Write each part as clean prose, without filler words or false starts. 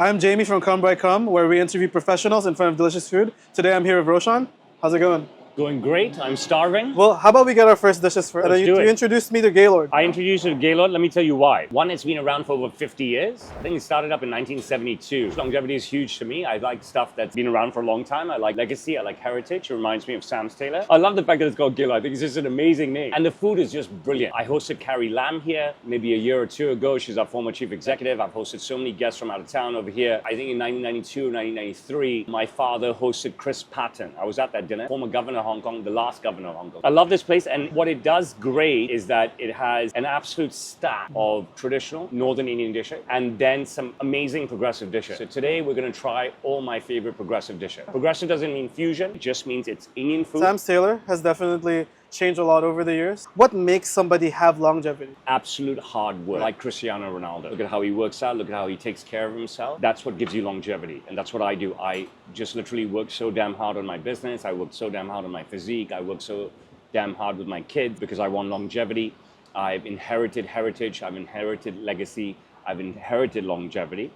I'm Jamie from Crumb, where we interview professionals in front of delicious food. Today I'm here with Roshan. How's it going? Going great. I'm starving. Well, how about we get our first dishes first? Let's do it. You introduced me to Gaylord. I introduced you to Tailor. Let me tell you why. One, it's been around for over 50 years. I think it started up in 1972. Longevity is huge to me. I like stuff that's been around for a long time. I like legacy. I like heritage. It reminds me of Sam's Tailor. I love the fact that it's called Gaylord. I think it's just an amazing name. And the food is just brilliant. I hosted Carrie Lam here maybe a year or two ago. She's our former chief executive. I've hosted so many guests from out of town over here. I think in 1992, 1993, my father hosted Chris Patton. I was at that dinner. Former governor of Hong Kong, the last governor of Hong Kong. I love this place, and what it does great is that it has an absolute stack of traditional Northern Indian dishes and then some amazing progressive dishes. So today we're going to try all my favorite progressive dishes. Progressive doesn't mean fusion, it just means it's Indian food. Sam's Tailor has definitely changed a lot over the years. What makes somebody have longevity? Absolute hard work, like Cristiano Ronaldo. Look at how he works out, look at how he takes care of himself. That's what gives you longevity, and that's what I do. I just literally work so damn hard on my business, I work so damn hard on my physique, I work so damn hard with my kids because I want longevity. I've inherited heritage, I've inherited legacy, I've inherited longevity,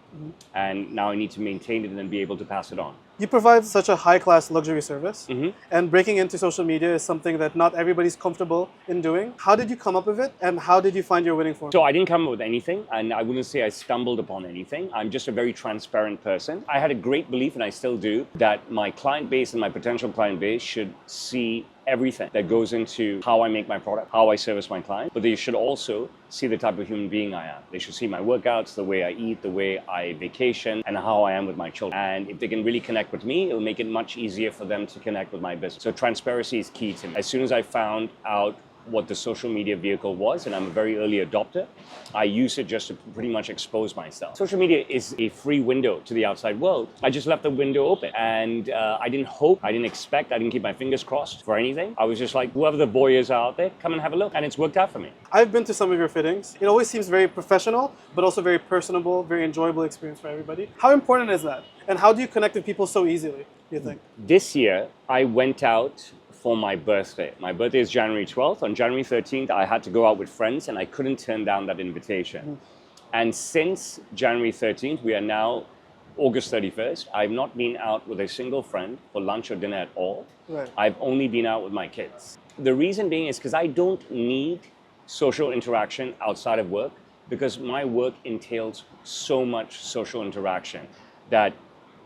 and now I need to maintain it and then be able to pass it on. You provide such a high-class luxury service, and breaking into social media is something that not everybody's comfortable in doing. How did you come up with it, and how did you find your winning formula? So I didn't come up with anything, and I wouldn't say I stumbled upon anything. I'm just a very transparent person. I had a great belief, and I still do, that my client base and my potential client base should see everything that goes into how I make my product, how I service my client, but they should also see the type of human being I am. They should see my workouts, the way I eat, the way I vacation, and how I am with my children. And if they can really connect with me, it'll make it much easier for them to connect with my business. So transparency is key to me. As soon as I found out what the social media vehicle was, and I'm a very early adopter, I use it just to pretty much expose myself. Social media is a free window to the outside world. I just left the window open, and I didn't hope, I didn't expect, I didn't keep my fingers crossed for anything. I was just like, whoever the boy is out there, come and have a look, and it's worked out for me. I've been to some of your fittings. It always seems very professional, but also very personable, very enjoyable experience for everybody. How important is that? And how do you connect with people so easily, do you think? This year, I went out for my birthday. My birthday is January 12th. On January 13th, I had to go out with friends and I couldn't turn down that invitation. And since January 13th, we are now August 31st. I've not been out with a single friend for lunch or dinner at all. Right. I've only been out with my kids. The reason being is because I don't need social interaction outside of work, because my work entails so much social interaction that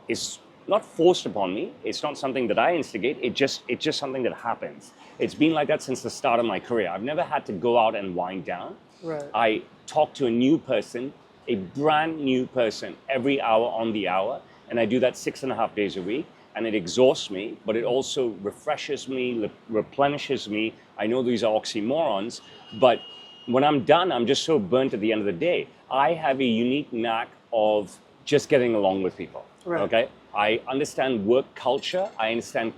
is not forced upon me. It's not something that I instigate. It's just something that happens. It's been like that since the start of my career. I've never had to go out and wind down. Right. I talk to a new person, a brand new person, every hour on the hour, and I do that 6.5 days a week, and it exhausts me, but it also refreshes me, replenishes me. I know these are oxymorons, but when I'm done, I'm just so burnt at the end of the day. I have a unique knack of just getting along with people. Right. Okay? I understand work culture, I understand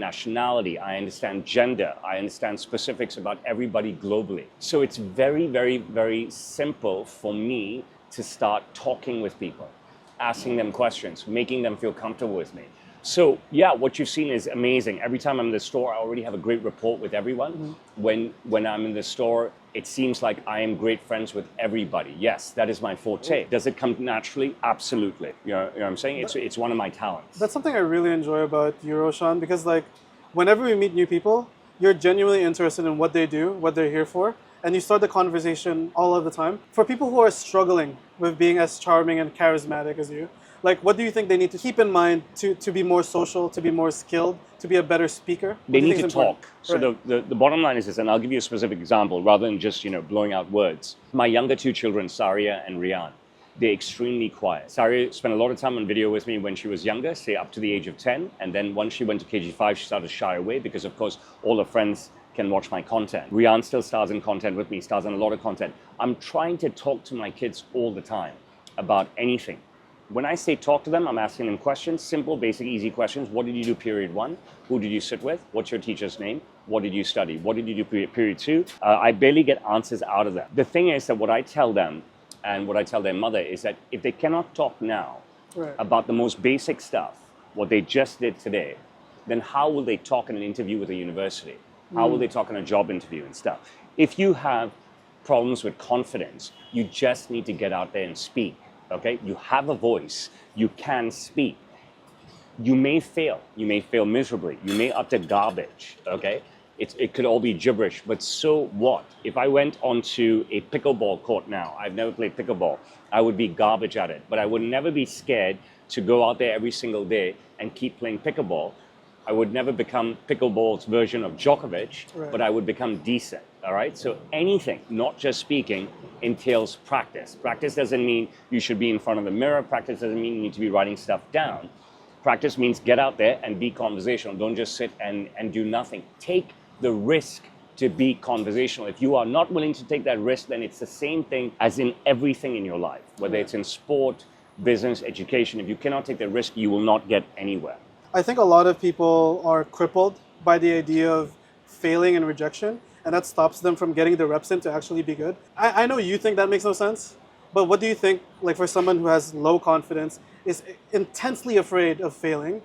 nationality, I understand gender, I understand specifics about everybody globally. So it's very, very, very simple for me to start talking with people, asking them questions, making them feel comfortable with me. So yeah, what you've seen is amazing. Every time I'm in the store, I already have a great rapport with everyone. When I'm in the store, it seems like I am great friends with everybody. Yes, that is my forte. Does it come naturally? Absolutely. You know what I'm saying? It's one of my talents. That's something I really enjoy about you, Roshan, because like whenever we meet new people, you're genuinely interested in what they do, what they're here for, and you start the conversation all of the time. For people who are struggling with being as charming and charismatic as you, like, what do you think they need to keep in mind to be more social, to be more skilled, to be a better speaker? They need to talk. So right. the bottom line is this, and I'll give you a specific example rather than just, blowing out words. My younger two children, Saria and Rian, they're extremely quiet. Saria spent a lot of time on video with me when she was younger, say up to the age of 10. And then once she went to KG5, she started to shy away because, of course, all her friends can watch my content. Rian still stars in content with me, stars in a lot of content. I'm trying to talk to my kids all the time about anything. When I say talk to them, I'm asking them questions, simple, basic, easy questions. What did you do period 1? Who did you sit with? What's your teacher's name? What did you study? What did you do period 2? I barely get answers out of them. The thing is that what I tell them and what I tell their mother is that if they cannot talk now about the most basic stuff, what they just did today, then how will they talk in an interview with a university? How will they talk in a job interview and stuff? If you have problems with confidence, you just need to get out there and speak. okay? You have a voice. You can speak. You may fail. You may fail miserably. You may utter garbage, okay? It could all be gibberish, but so what? If I went onto a pickleball court now, I've never played pickleball, I would be garbage at it, but I would never be scared to go out there every single day and keep playing pickleball. I would never become pickleball's version of Djokovic, Right. but I would become decent, all right? So anything, not just speaking, entails practice. Practice doesn't mean you should be in front of the mirror. Practice doesn't mean you need to be writing stuff down. Practice means get out there and be conversational. Don't just sit and do nothing. Take the risk to be conversational. If you are not willing to take that risk, then it's the same thing as in everything in your life, whether it's in sport, business, education. If you cannot take the risk, you will not get anywhere. I think a lot of people are crippled by the idea of failing and rejection, and that stops them from getting the reps in to actually be good. I know you think that makes no sense, but what do you think, like for someone who has low confidence, is intensely afraid of failing,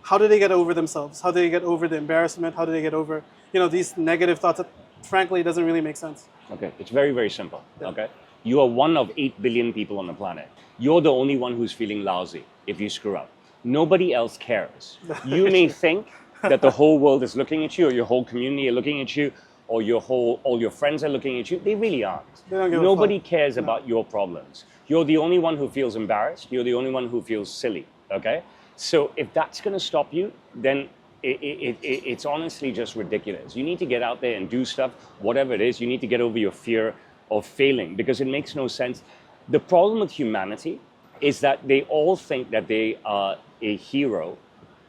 how do they get over themselves? How do they get over the embarrassment? How do they get over, these negative thoughts that frankly doesn't really make sense? Okay, it's very, very simple, okay? You are one of 8 billion people on the planet. You're the only one who's feeling lousy if you screw up. Nobody else cares. You may think that the whole world is looking at you, or your whole community are looking at you, or all your friends are looking at you. They really aren't. They don't give a Nobody fuck. cares about your problems. You're the only one who feels embarrassed. You're the only one who feels silly, okay? So if that's going to stop you, then it's honestly just ridiculous. You need to get out there and do stuff, whatever it is. You need to get over your fear of failing, because it makes no sense. The problem with humanity is that they all think that they are a hero,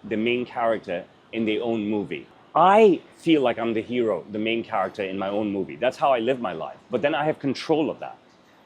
the main character in their own movie. I feel like I'm the hero, the main character in my own movie. That's how I live my life. But then I have control of that.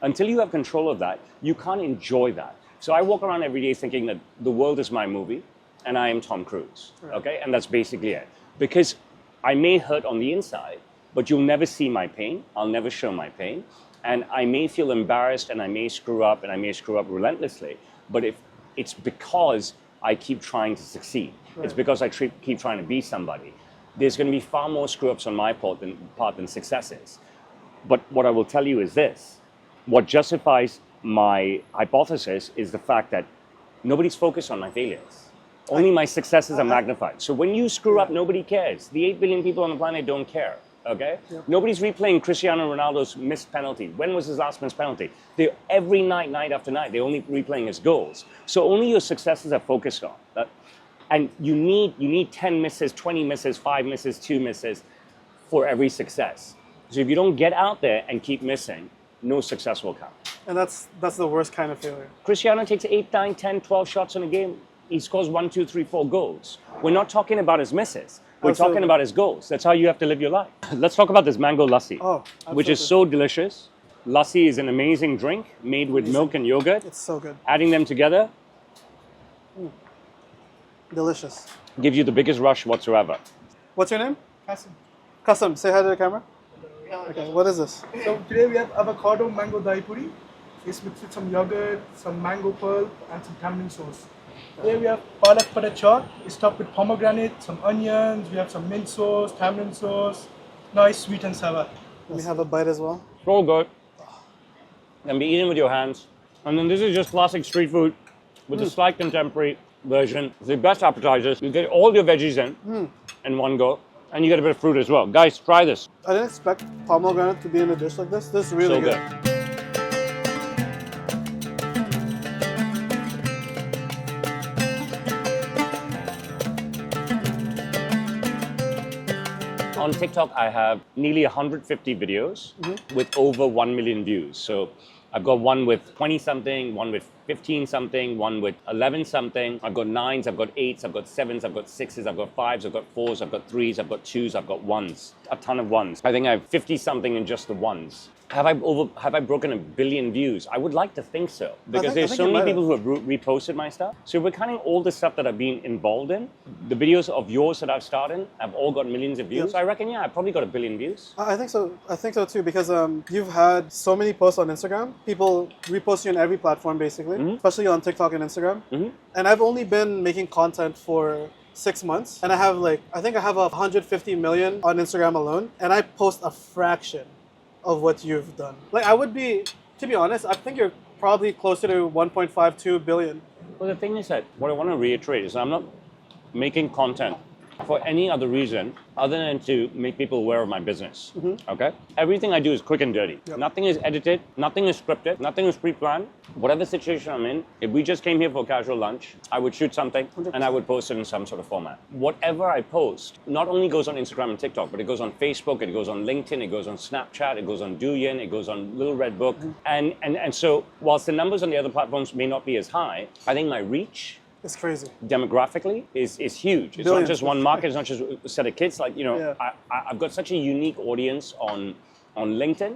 Until you have control of that, you can't enjoy that. So I walk around every day thinking that the world is my movie and I am Tom Cruise, okay? And that's basically it. Because I may hurt on the inside, but you'll never see my pain. I'll never show my pain. And I may feel embarrassed and I may screw up and I may screw up relentlessly, but if it's because I keep trying to succeed. It's because I keep trying to be somebody. There's going to be far more screw-ups on my part than successes. But what I will tell you is this. What justifies my hypothesis is the fact that nobody's focused on my failures. Only my successes are magnified. So when you screw up, nobody cares. The 8 billion people on the planet don't care. Okay? Nobody's replaying Cristiano Ronaldo's missed penalty. When was his last missed penalty? Every night, night after night, they're only replaying his goals. So only your successes are focused on that. And you need 10 misses, 20 misses, 5 misses, 2 misses for every success. So if you don't get out there and keep missing, no success will come. And that's the worst kind of failure. Cristiano takes 8, 9, 10, 12 shots in a game. He scores 1, 2, 3, 4 goals. We're not talking about his misses. We're talking about his goals. That's how you have to live your life. Let's talk about this mango lassi, which is so delicious. Lassi is an amazing drink made with milk and yogurt. It's so good. Adding them together Delicious. gives you the biggest rush whatsoever. What's your name? Awesome. Kasam, say hi to the camera. Okay, what is this? So today we have avocado mango dahi puri. It's mixed with some yogurt, some mango pulp, and some tamarind sauce. Here we have palak butter chaat. It's topped with pomegranate, some onions. We have some mint sauce, tamarind sauce. Nice, sweet and sour. Let me have a bite as well. So good. And be eaten with your hands. And then this is just classic street food with a slight contemporary version. It's the best appetizers. You get all your veggies in one go. And you get a bit of fruit as well. Guys, try this. I didn't expect pomegranate to be in a dish like this. This is really So good. On TikTok, I have nearly 150 videos with over 1 million views. So I've got one with 20-something, one with 15-something, one with 11-something. I've got 9s, I've got 8s, I've got 7s, I've got 6s, I've got 5s, I've got 4s, I've got 3s, I've got 2s, I've got 1s. A ton of 1s. I think I have 50-something in just the 1s. Have I broken 1 billion views? I would like to think so, because there's so many people who have reposted my stuff. So we're counting all the stuff that I've been involved in. The videos of yours that I've started have all got millions of views. So I reckon, yeah, I've probably got 1 billion views. I think so. I think so too, because you've had so many posts on Instagram. People repost you on every platform, basically, especially on TikTok and Instagram. And I've only been making content for 6 months, and I think I have 150 million on Instagram alone, and I post a fraction of what you've done. Like, I would be, to be honest, I think you're probably closer to 1.52 billion. Well, the thing is that what I want to reiterate is I'm not making content for any other reason other than to make people aware of my business. Okay? Everything I do is quick and dirty. Yep. Nothing is edited, nothing is scripted, nothing is pre-planned. Whatever situation I'm in, if we just came here for a casual lunch, I would shoot something and I would post it in some sort of format. Whatever I post not only goes on Instagram and TikTok, but it goes on Facebook, it goes on LinkedIn, it goes on Snapchat, it goes on Douyin, it goes on Little Red Book. And so whilst the numbers on the other platforms may not be as high, I think my reach It's crazy. demographically is huge. It's Billions. not just one market, it's not just a set of kids. Like, Yeah. I've got such a unique audience on LinkedIn,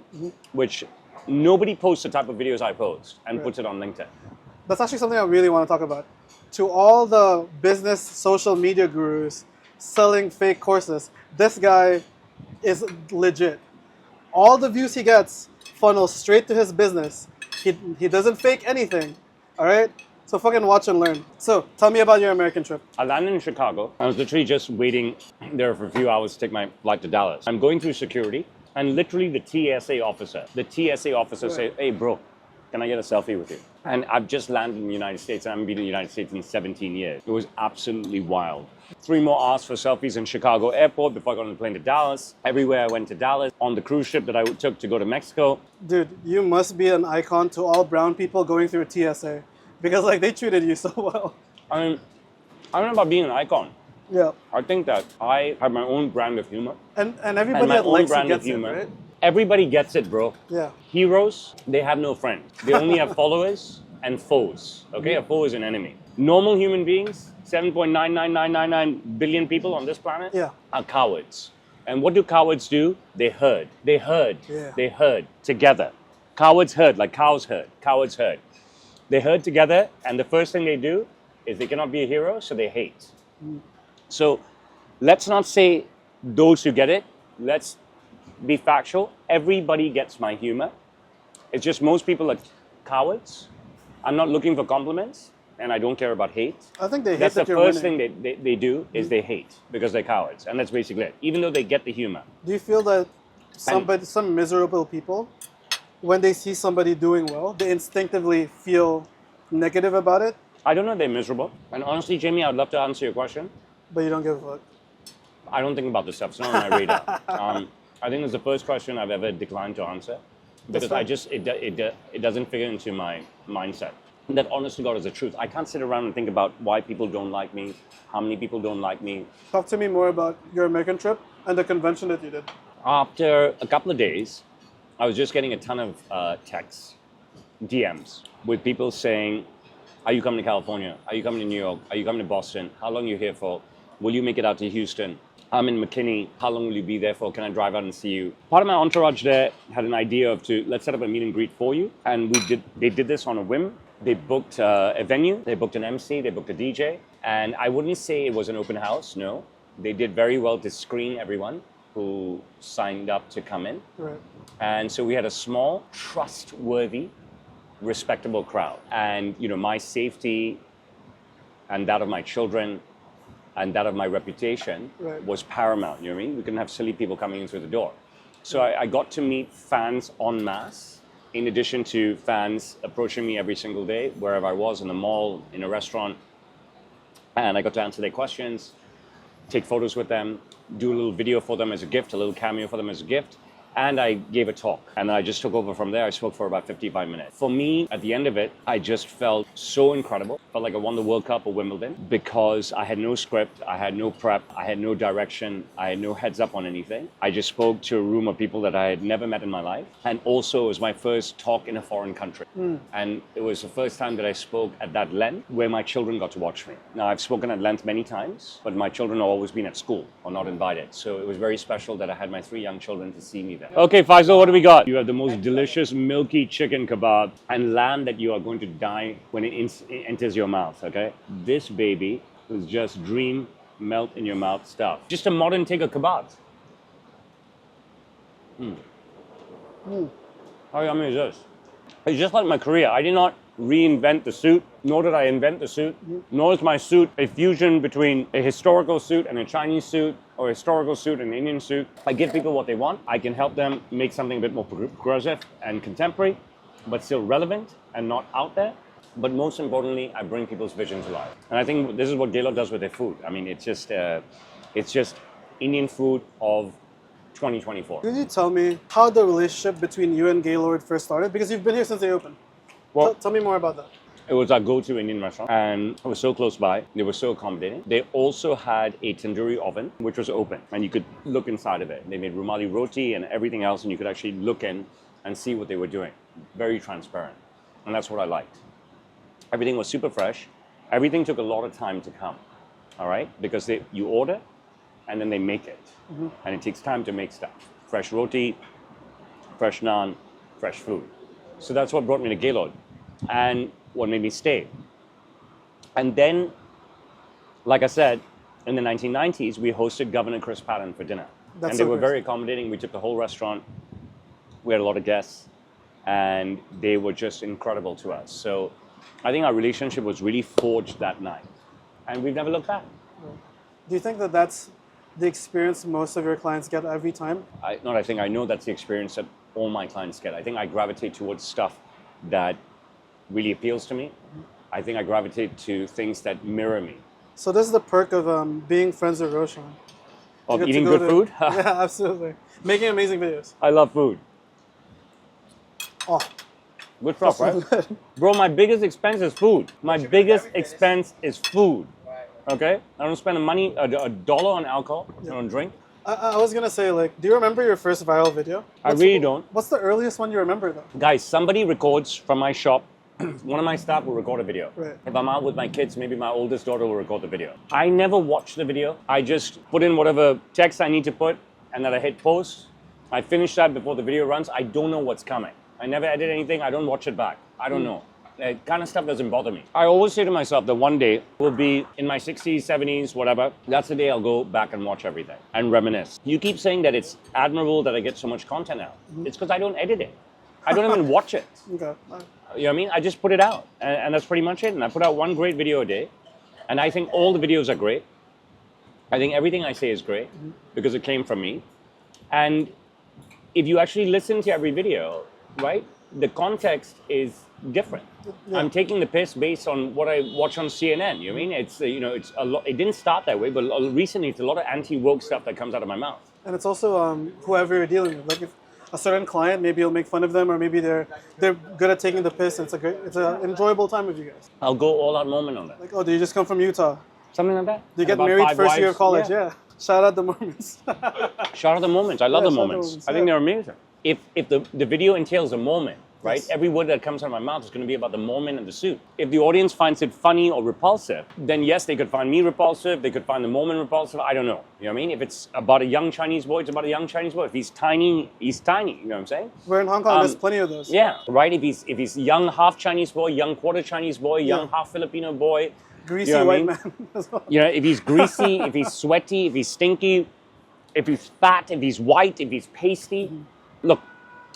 which nobody posts the type of videos I post and puts it on LinkedIn. That's actually something I really want to talk about. To all the business social media gurus selling fake courses, this guy is legit. All the views he gets funnel straight to his business. He doesn't fake anything. All right? So fucking watch and learn. So tell me about your American trip. I landed in Chicago. I was literally just waiting there for a few hours to take my flight to Dallas. I'm going through security, and literally the TSA officer said, "Hey bro, can I get a selfie with you?" And I've just landed in the United States, and I haven't been in the United States in 17 years. It was absolutely wild. 3 more hours for selfies in Chicago airport before I got on the plane to Dallas. Everywhere I went to Dallas. On the cruise ship that I took to go to Mexico. Dude, you must be an icon to all brown people going through a TSA. Because like they treated you so well. I mean, I don't know about being an icon. Yeah. I think that I have my own brand of humor. And everybody And my that own likes it brand of gets it, humor. right? Everybody gets it, bro. Yeah. Heroes, they have no friends. They only have followers and foes. Okay, a foe is an enemy. Normal human beings, 7.99999 billion people on this planet, Yeah. are cowards. And what do cowards do? They herd. They herd. Yeah. They herd together. Cowards herd, like cows herd. Cowards herd. They herd together, and the first thing they do is they cannot be a hero, so they hate. So let's not say those who get it. Let's be factual. Everybody gets my humor. It's just most people are cowards. I'm not looking for compliments, and I don't care about hate. I think they hate That's the that you're first winning. thing they do is they hate because they're cowards, and that's basically it. Even though they get the humor. Do you feel that some miserable people, when they see somebody doing well, they instinctively feel negative about it, I don't know if they're miserable. And honestly, Jamie, I'd love to answer your question. but you don't give a fuck? I don't think about this stuff. It's not on my radar. I think it's the first question I've ever declined to answer because fine. it doesn't figure into my mindset. That honest to God is the truth. I can't sit around and think about why people don't like me, how many people don't like me. Talk to me more about your American trip and the convention that you did. After a couple of days, I was just getting a ton of texts, DMs, with people saying, "Are you coming to California? Are you coming to New York? Are you coming to Boston? How long are you here for? Will you make it out to Houston? I'm in McKinney. How long will you be there for? Can I drive out and see you?" Part of my entourage there had an idea of let's set up a meet and greet for you. And they did this on a whim. They booked a venue, they booked an MC, they booked a DJ. And I wouldn't say it was an open house, no. They did very well to screen everyone who signed up to come in. Right. And so we had a small, trustworthy, respectable crowd. And my safety and that of my children and that of my reputation Right. was paramount. You know what I mean? We couldn't have silly people coming in through the door. So I got to meet fans en masse, in addition to fans approaching me every single day, wherever I was, in the mall, in a restaurant. And I got to answer their questions, take photos with them, do a little video for them as a gift, a little cameo for them as a gift. And I gave a talk. And I just took over from there. I spoke for about 55 minutes. For me, at the end of it, I just felt so incredible. Felt like I won the World Cup or Wimbledon because I had no script, I had no prep, I had no direction, I had no heads up on anything. I just spoke to a room of people that I had never met in my life. And also, it was my first talk in a foreign country. And it was the first time that I spoke at that length where my children got to watch me. Now, I've spoken at length many times, but my children have always been at school or not invited. So it was very special that I had my 3 young children to see me there. Okay, Faisal, what do we got? You have the most delicious milky chicken kebab and lamb that you are going to die when it enters your mouth, okay? This baby is just dream melt in your mouth stuff. Just a modern take of kebabs. How yummy is this? It's just like my career. I did not reinvent the suit, nor did I invent the suit, nor is my suit a fusion between a historical suit and a Chinese suit, or a historical suit and an Indian suit. I give people what they want. I can help them make something a bit more progressive and contemporary, but still relevant. and not out there. But most importantly, I bring people's vision to life. And I think this is what Tailor does with their food. I mean, it's just Indian food of 2024. Can you tell me how the relationship between you and Gaylord first started? Because you've been here since they opened. Well, Tell me more about that. it was our go-to Indian restaurant, and it was so close by. They were so accommodating. They also had a tandoori oven, which was open, and you could look inside of it. They made rumali roti and everything else, and you could actually look in and see what they were doing. Very transparent, and that's what I liked. Everything was super fresh. Everything took a lot of time to come, all right? Because you order, and then they make it, and it takes time to make stuff. Fresh roti, fresh naan, fresh food. So that's what brought me to Gaylord, and what made me stay. And then, like I said, in the 1990s, we hosted Governor Chris Patton for dinner. That's and so they were great. very accommodating. We took the whole restaurant. We had a lot of guests, and they were just incredible to us. So I think our relationship was really forged that night, and we've never looked back. Do you think that that's the experience most of your clients get every time? I know that's the experience that all my clients get. I think I gravitate towards stuff that really appeals to me. I think I gravitate to things that mirror me. So this is the perk of being friends with Roshan. Of You get to eating go good to- food? Yeah, absolutely. Making amazing videos. I love food. Oh, Good stuff, right? Bro, my biggest expense is food. My biggest expense is food. Okay? I don't spend a dollar on alcohol. I don't drink. I was gonna say, like, do you remember your first viral video? I really don't. What's the earliest one you remember, though? Guys, somebody records from my shop. One of my staff will record a video. Right. If I'm out with my kids, maybe my oldest daughter will record the video. I never watch the video. I just put in whatever text I need to put, and then I hit post. I finish that before the video runs. I don't know what's coming. I never edit anything. I don't watch it back. I don't know. That kind of stuff doesn't bother me. I always say to myself that one day will be in my 60s, 70s, whatever. That's the day I'll go back and watch everything and reminisce. You keep saying that it's admirable that I get so much content out. It's because I don't edit it. I don't even watch it. Okay. You know what I mean? I just put it out, and that's pretty much it. And I put out one great video a day, and I think all the videos are great. I think everything I say is great because it came from me. And if you actually listen to every video, right, the context is different. Yeah. I'm taking the piss based on what I watch on CNN. You know what I mean? It's it's a lot. It didn't start that way, but recently it's a lot of anti-woke stuff that comes out of my mouth. And it's also whoever you're dealing with. Like if a certain client, maybe you'll make fun of them, or maybe they're good at taking the piss. And it's an enjoyable time with you guys. I'll go all out moment on that. Like, oh, do you just come from Utah? Something like that. Do you get About married 5 first year wives. of college? Yeah. Shout out the Mormons. Shout out the moments. I love Yeah, the shout out the moments. moments, I think yeah. they're amazing. If the video entails a moment, right? Yes. Every word that comes out of my mouth is going to be about the moment and the suit. If the audience finds it funny or repulsive, then yes, they could find me repulsive. They could find the moment repulsive. I don't know. You know what I mean? If it's about a young Chinese boy, it's about a young Chinese boy. If he's tiny, he's tiny. You know what I'm saying? We're in Hong Kong. There's plenty of those. Yeah, right. If he's young half Chinese boy, young quarter Chinese boy, young half Filipino boy. Greasy You know what I white mean? man as well. You know, if he's greasy, if he's sweaty, if he's stinky, if he's fat, if he's white, if he's pasty. Look,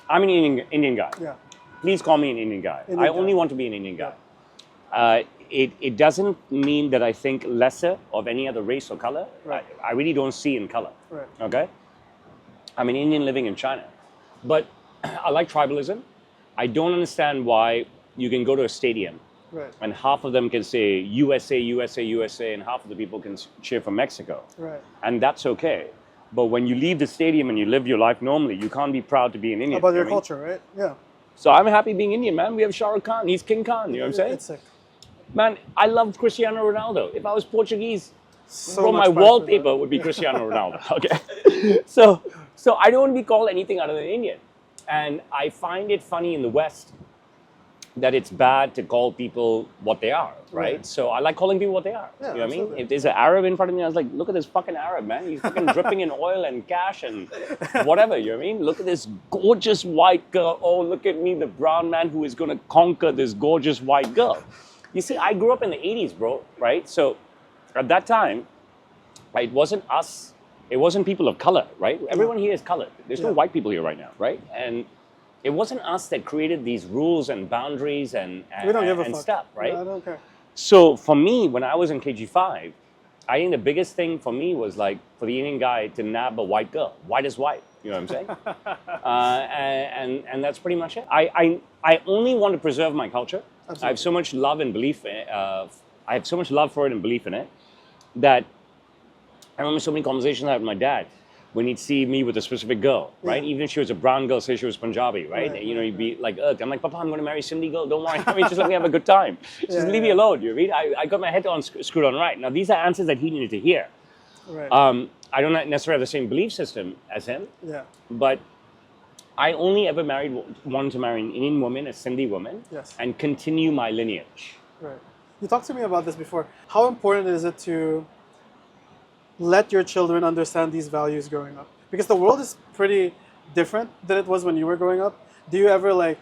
I'm an Indian guy. Yeah. Please call me an Indian guy. Indian I guy. only want to be an Indian guy. It doesn't mean that I think lesser of any other race or color. Right. I really don't see in color. Right. Okay? I'm an Indian living in China. But I like tribalism. I don't understand why you can go to a stadium Right. and half of them can say USA, USA, USA, and half of the people can cheer for Mexico. Right. And that's okay. But when you leave the stadium and you live your life normally, you can't be proud to be an Indian. About you your know what I mean? culture, right? Yeah. So I'm happy being Indian, man. We have Shah Rukh Khan. He's King Khan. You know what I'm saying? It's sick. Man, I love Cristiano Ronaldo. If I was Portuguese, So bro, much my pride for wallpaper that. would be Cristiano Ronaldo. Okay. So I don't want to be called anything other than Indian. And I find it funny in the West that it's bad to call people what they are, right? Right. So I like calling people what they are. Yeah, you know what I mean? absolutely. If there's an Arab in front of me, I was like, look at this fucking Arab, man. He's fucking dripping in oil and cash and whatever, you know what I mean? Look at this gorgeous white girl. Oh, look at me, the brown man who is going to conquer this gorgeous white girl. You see, I grew up in the 80s, bro, right? So at that time, it wasn't us. It wasn't people of color, right? Everyone here is colored. There's no Yeah. white people here right now, right? And it wasn't us that created these rules and boundaries and We don't give a and fuck. stuff, right? Yeah, I don't care. So for me, when I was in KG5, I think the biggest thing for me was like for the Indian guy to nab a white girl, white as white. You know what I'm saying? And that's pretty much it. I only want to preserve my culture. Absolutely. I have so much love and belief. I have so much love for it and belief in it that I remember so many conversations I had with my dad when he'd see me with a specific girl, right? Yeah. Even if she was a brown girl, say she was Punjabi, right? Right, You know, he'd be like, I'm like, Papa, I'm going to marry a Sindhi girl. Don't worry. I mean, just let me have a good time. Just leave me alone. You read? I got my head on screwed on right. Now, these are answers that he needed to hear. Right. I don't necessarily have the same belief system as him, Yeah. but I only ever wanted to marry an Indian woman, a Sindhi woman, Yes. and continue my lineage. Right. You talked to me about this before. How important is it to let your children understand these values growing up? Because the world is pretty different than it was when you were growing up. Do you ever like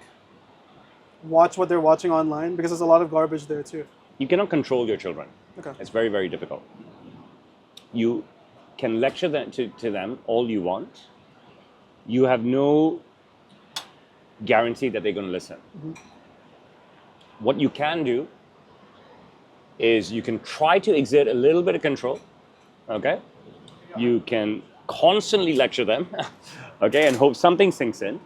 watch what they're watching online? Because there's a lot of garbage there too. You cannot control your children. Okay. It's very, very difficult. You can lecture them to them all you want. You have no guarantee that they're going to listen. Mm-hmm. What you can do is you can try to exert a little bit of control, okay? You can constantly lecture them, okay, and hope something sinks in.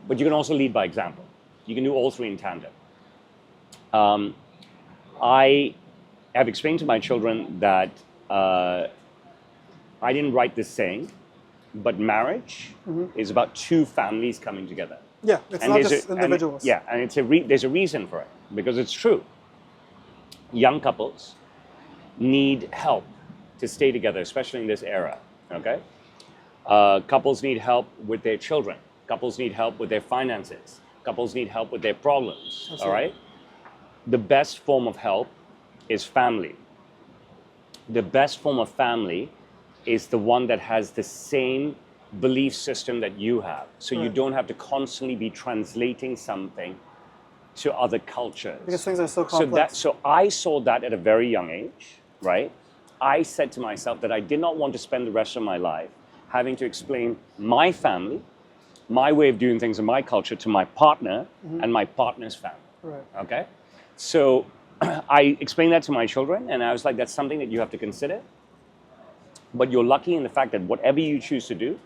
But you can also lead by example. You can do all three in tandem. I have explained to my children that I didn't write this saying, but marriage is about two families coming together. Yeah, it's And not there's just individuals. And it's there's a reason for it, because it's true. Young couples need help to stay together, especially in this era, okay? Couples need help with their children. Couples need help with their finances. Couples need help with their problems, all right? The best form of help is family. The best form of family is the one that has the same belief system that you have. So you don't have to constantly be translating something to other cultures. Because things are so complex. So I saw that at a very young age, right? I said to myself that I did not want to spend the rest of my life having to explain my family, my way of doing things in my culture to my partner and my partner's family. Right. Okay? So I explained that to my children, and I was like, that's something that you have to consider. But you're lucky in the fact that whatever you choose to do,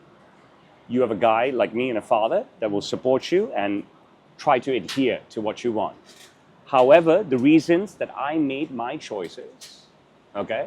you have a guy like me and a father that will support you and try to adhere to what you want. However, the reasons that I made my choices, okay,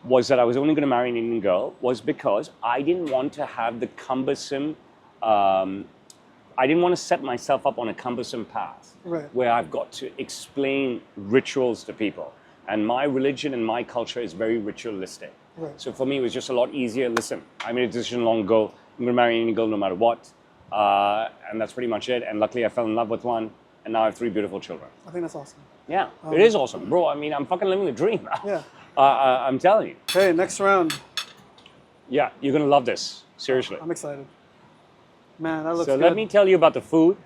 was that I was only going to marry an Indian girl was because I didn't want to have the cumbersome, I didn't want to set myself up on a cumbersome path where I've got to explain rituals to people. And my religion and my culture is very ritualistic. Right. So for me, it was just a lot easier. Listen, I made a decision long ago. I'm going to marry any girl no matter what. And that's pretty much it. And luckily, I fell in love with one. And now I have 3 beautiful children. I think that's awesome. Yeah, it is awesome. Bro, I mean, I'm fucking living the dream. Yeah. I'm telling you. Hey, next round. Yeah, you're going to love this. Seriously. I'm excited. Man, that looks So good. let me tell you about the food,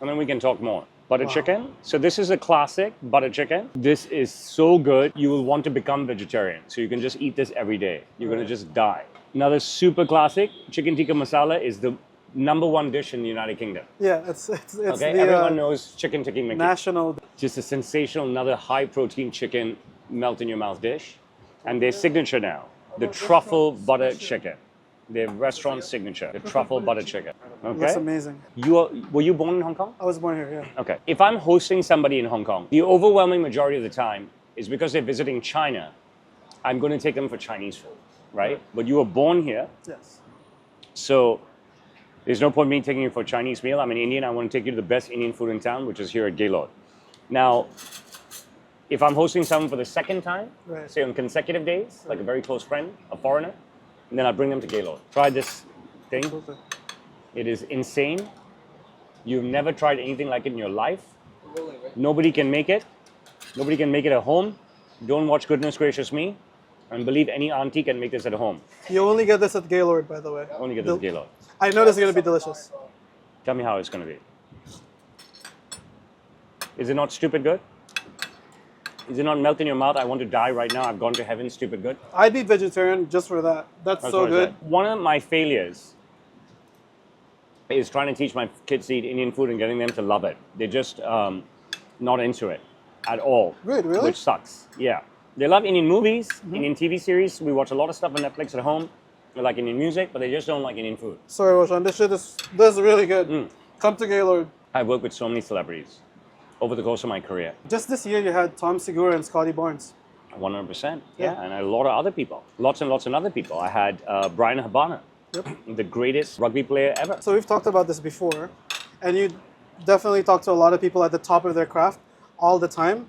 and then we can talk more. Butter chicken. So this is a classic butter chicken. This is so good. You will want to become vegetarian. So you can just eat this every day. You're going to just die. Another super classic, chicken tikka masala, is the #1 dish in the United Kingdom. Yeah, it's Okay, the everyone knows chicken tikka Mickey. national. Just a sensational, another high-protein chicken melt-in-your-mouth dish. And their signature now, the truffle butter chicken. Their restaurant signature, the truffle butter chicken. Okay? That's amazing. Were you born in Hong Kong? I was born here, yeah. Okay. If I'm hosting somebody in Hong Kong, the overwhelming majority of the time is because they're visiting China, I'm going to take them for Chinese food, right? But you were born here, Yes. so there's no point me taking you for a Chinese meal. I'm an Indian. I want to take you to the best Indian food in town, which is here at Gaylord. Now, if I'm hosting someone for the second time, say on consecutive days, like a very close friend, a foreigner, and then I bring them to Gaylord. Try this thing. It is insane. You've never tried anything like it in your life. Nobody can make it. Nobody can make it at home. Don't watch Goodness Gracious Me. And believe any auntie can make this at home. You only get this at Gaylord, by the way. Only get this at Gaylord. I know this is going to be delicious. Tell me how it's going to be. Is it not stupid good? Is it not melt in your mouth? I want to die right now. I've gone to heaven. Stupid good. I'd be vegetarian just for that. That's so good. One of my failures is trying to teach my kids to eat Indian food and getting them to love it. They're just not into it at all. Really? Which sucks. Yeah. They love Indian movies, Indian TV series. We watch a lot of stuff on Netflix at home. They like Indian music, but they just don't like Indian food. Sorry, Roshan, this is really good. Come to Gaylord. I've worked with so many celebrities over the course of my career. Just this year, you had Tom Segura and Scotty Barnes. 100%. Yeah, and a lot of other people. Lots and lots of other people. I had Brian Habana, the greatest rugby player ever. So we've talked about this before, and you definitely talk to a lot of people at the top of their craft all the time,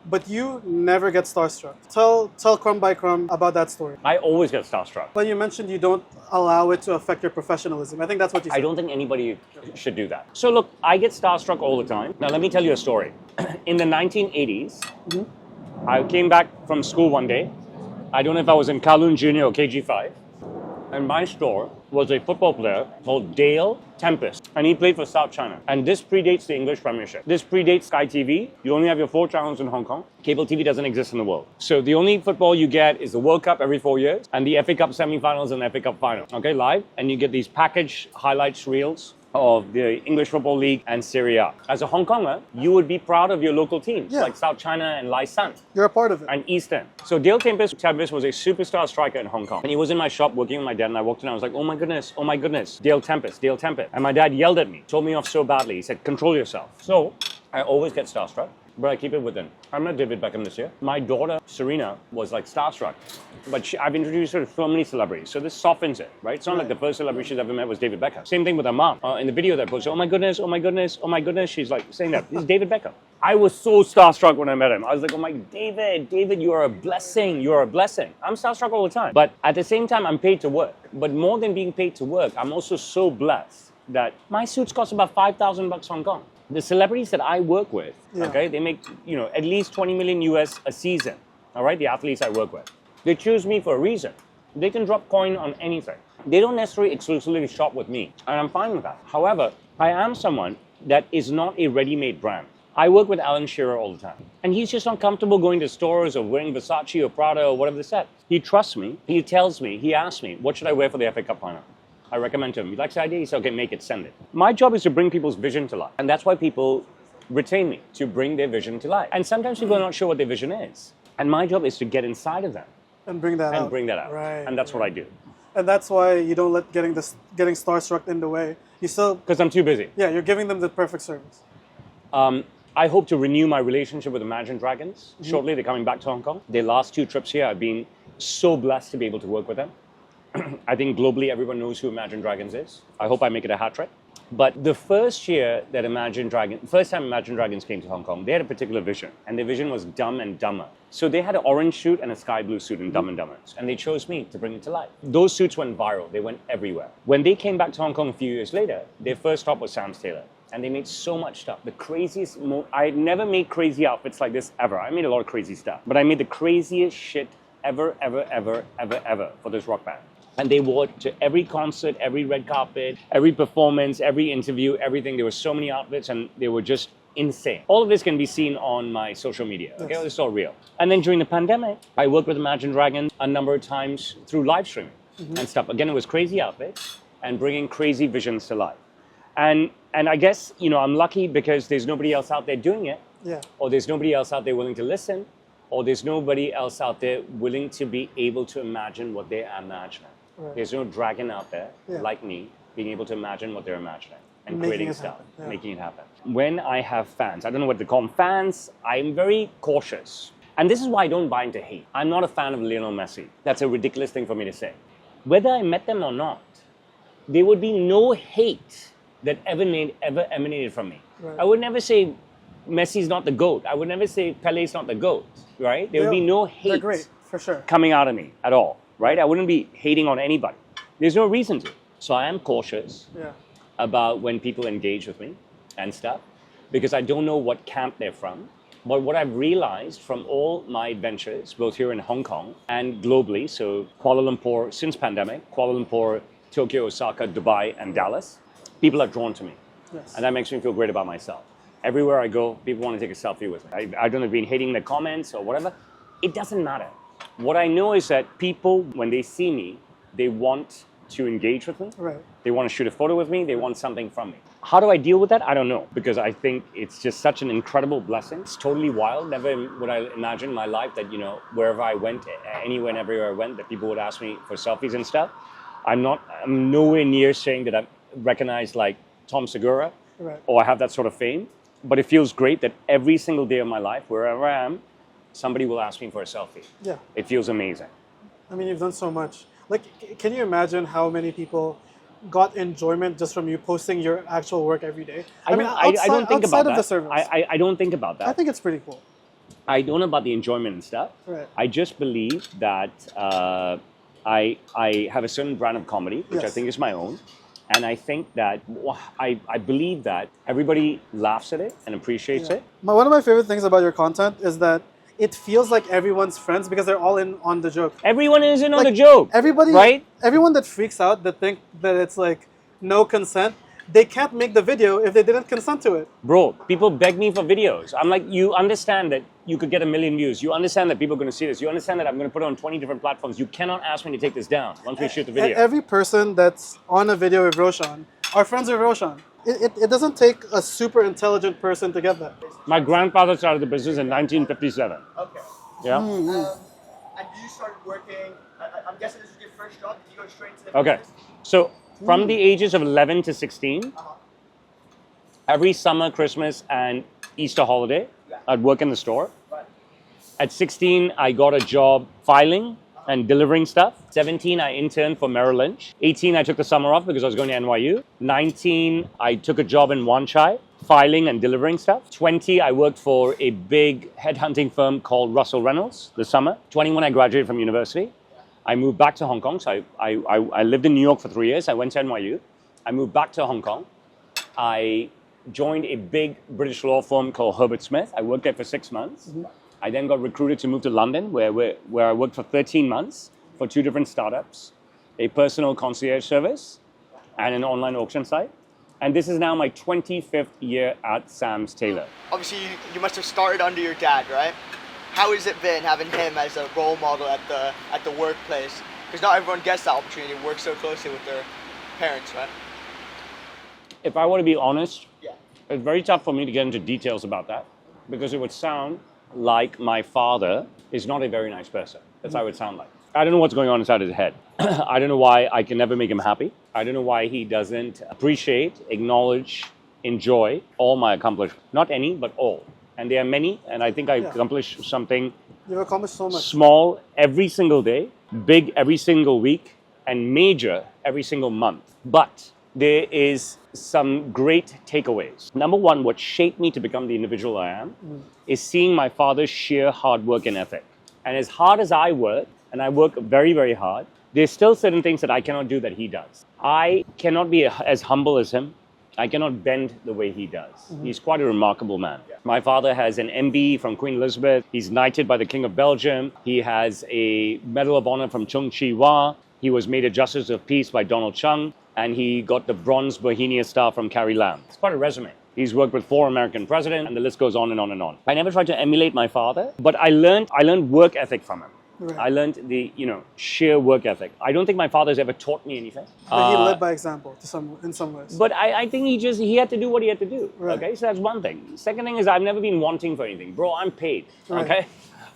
but you never get starstruck. Tell Crumb by Crumb about that story. I always get starstruck. But you mentioned you don't allow it to affect your professionalism. I think that's what you said. I don't think anybody should do that. So look, I get starstruck all the time. Now let me tell you a story. In the 1980s, I came back from school one day. I don't know if I was in Kowloon Junior or KG5. And my store was a football player called Dale Tempest. And he played for South China. And this predates the English Premiership. This predates Sky TV. You only have your 4 channels in Hong Kong. Cable TV doesn't exist in the world. So the only football you get is the World Cup every 4 years and the FA Cup semi-finals and the FA Cup final. Okay, live. And you get these package highlights reels of the English Football League and Serie A. As a Hong Konger, you would be proud of your local teams like South China and Lai San. You're a part of it. And Eastern. So Dale Tempest was a superstar striker in Hong Kong. And he was in my shop working with my dad, and I walked in and I was like, oh my goodness, Dale Tempest. And my dad yelled at me, told me off so badly. He said, control yourself. So I always get starstruck, but I keep it within. I met David Beckham this year. My daughter, Serena, was like starstruck. But I've introduced her to so many celebrities, so this softens it, right? It's not like the first celebrity she's ever met was David Beckham. Same thing with her mom. In the video that I posted, oh my goodness, she's like saying that, this is David Beckham. I was so starstruck when I met him. I was like, oh my, David, you are a blessing. I'm starstruck all the time. But at the same time, I'm paid to work. But more than being paid to work, I'm also so blessed that my suits cost about 5,000 bucks Hong Kong. The celebrities that I work with, okay, they make, at least 20 million US a season, all right, the athletes I work with. They choose me for a reason. They can drop coin on anything. They don't necessarily exclusively shop with me, and I'm fine with that. However, I am someone that is not a ready-made brand. I work with Alan Shearer all the time, and he's just uncomfortable going to stores or wearing Versace or Prada or whatever they said. He trusts me, he tells me, he asks me, what should I wear for the FA Cup final? I recommend to him. He likes the idea, he says, okay, make it, send it. My job is to bring people's vision to life, and that's why people retain me, to bring their vision to life. And sometimes people are not sure what their vision is, and my job is to get inside of them. And bring that out. Right. And that's what I do. And that's why you don't let getting starstruck in the way. You still... Because I'm too busy. Yeah, you're giving them the perfect service. I hope to renew my relationship with Imagine Dragons. Shortly, they're coming back to Hong Kong. Their last 2 trips here, I've been so blessed to be able to work with them. I think globally, everyone knows who Imagine Dragons is. I hope I make it a hat trick. But the first time Imagine Dragons came to Hong Kong, they had a particular vision, and their vision was Dumb and Dumber. So they had an orange suit and a sky blue suit in Dumb and Dumber, and they chose me to bring it to life. Those suits went viral. They went everywhere. When they came back to Hong Kong a few years later, their first stop was Sam's Tailor, and they made so much stuff. The craziest, I had never made crazy outfits like this ever. I made a lot of crazy stuff, but I made the craziest shit ever for this rock band. And they wore it to every concert, every red carpet, every performance, every interview, everything. There were so many outfits, and they were just insane. All of this can be seen on my social media. Okay, it's all real. And then during the pandemic, I worked with Imagine Dragons a number of times through live streaming and stuff. Again, it was crazy outfits and bringing crazy visions to life. And I guess, I'm lucky because there's nobody else out there doing it. Yeah. Or there's nobody else out there willing to listen. Or there's nobody else out there willing to be able to imagine what they're imagining. Right. There's no dragon out there like me being able to imagine what they're imagining and creating stuff, making it happen. When I have fans, I don't know what to call them, fans, I'm very cautious. And this is why I don't buy into hate. I'm not a fan of Lionel Messi. That's a ridiculous thing for me to say. Whether I met them or not, there would be no hate that ever emanated from me. Right. I would never say Messi's not the GOAT. I would never say Pele's not the GOAT, right? There would be no hate they're great, for sure. coming out of me at all. Right? I wouldn't be hating on anybody. There's no reason to. So I am cautious about when people engage with me and stuff, because I don't know what camp they're from. But what I've realized from all my adventures, both here in Hong Kong and globally, so Kuala Lumpur since pandemic, Kuala Lumpur, Tokyo, Osaka, Dubai, and Dallas, people are drawn to me. Yes. And that makes me feel great about myself. Everywhere I go, people want to take a selfie with me. I don't know if they've been hating the comments or whatever. It doesn't matter. What I know is that people, when they see me, they want to engage with me. Right. They want to shoot a photo with me. They want something from me. How do I deal with that? I don't know, because I think it's just such an incredible blessing. It's totally wild. Never would I imagine in my life that, wherever I went, anywhere and everywhere I went, that people would ask me for selfies and stuff. I'm nowhere near saying that I'm recognized like Tom Segura Right. or I have that sort of fame. But it feels great that every single day of my life, wherever I am, somebody will ask me for a selfie. Yeah. It feels amazing. I mean, you've done so much. Like, can you imagine how many people got enjoyment just from you posting your actual work every day? I don't think about outside of that. the service. I don't think about that. I think it's pretty cool. I don't know about the enjoyment and stuff. Right. I just believe that I have a certain brand of comedy, which I Yes. think is my own. And I think that, I believe that everybody laughs at it and appreciates it. One of my favorite things about your content is that it feels like everyone's friends because they're all in on the joke. Everyone is in on Like, the joke. Everybody, right? Everyone that freaks out, that think that it's like no consent, they can't make the video if they didn't consent to it. Bro, people beg me for videos. I'm like, you understand that you could get 1 million views. You understand that people are going to see this. You understand that I'm going to put it on 20 different platforms. You cannot ask me to take this down once we shoot the video. Every person that's on a video with Roshan are friends with Roshan. It doesn't take a super intelligent person to get that. My grandfather started the business in 1957. Okay. Yeah. And you started working, I'm guessing this was your first job. Did you go straight to the Okay. business? So from the ages of 11 to 16, every summer, Christmas, and Easter holiday, I'd work in the store. Right. At 16, I got a job filing and delivering stuff. 17, I interned for Merrill Lynch. 18, I took the summer off because I was going to NYU. 19, I took a job in Wanchai, filing and delivering stuff. 20, I worked for a big headhunting firm called Russell Reynolds this summer. 21, I graduated from university. I moved back to Hong Kong. So I lived in New York for 3 years. I went to NYU. I moved back to Hong Kong. I joined a big British law firm called Herbert Smith. I worked there for 6 months. I then got recruited to move to London, where I worked for 13 months for 2 different startups, a personal concierge service, and an online auction site. And this is now my 25th year at Sam's Tailor. Obviously, you must have started under your dad, right? How has it been having him as a role model at the workplace? Because not everyone gets that opportunity to work so closely with their parents, right? If I were to be honest, Yeah. it's very tough for me to get into details about that because it would sound like my father is not a very nice person. That's how it would sound like. I don't know what's going on inside his head. I don't know why I can never make him happy. I don't know why he doesn't appreciate, acknowledge, enjoy all my accomplishments. Not any, but all. And there are many, and I think I accomplished something You've accomplished so much. small every single day, big every single week, and major every single month. But there is some great takeaways. Number one, what shaped me to become the individual I am is seeing my father's sheer hard work and ethic. And as hard as I work, and I work very, very hard, there's still certain things that I cannot do that he does. I cannot be as humble as him. I cannot bend the way he does. He's quite a remarkable man. My father has an MB from Queen Elizabeth. He's knighted by the King of Belgium. He has a Medal of Honor from Chung Chi-Hwa. He was made a Justice of Peace by Donald Chung. And he got the Bronze Bohemia Star from Carrie Lam. It's quite a resume. He's worked with 4 American presidents, and the list goes on and on and on. I never tried to emulate my father, but I learned work ethic from him. Right. I learned the sheer work ethic. I don't think my father's ever taught me anything. But he led by example in some ways. But I think he had to do what he had to do. Right. Okay, so that's one thing. Second thing is I've never been wanting for anything. Bro, I'm paid. Right. Okay?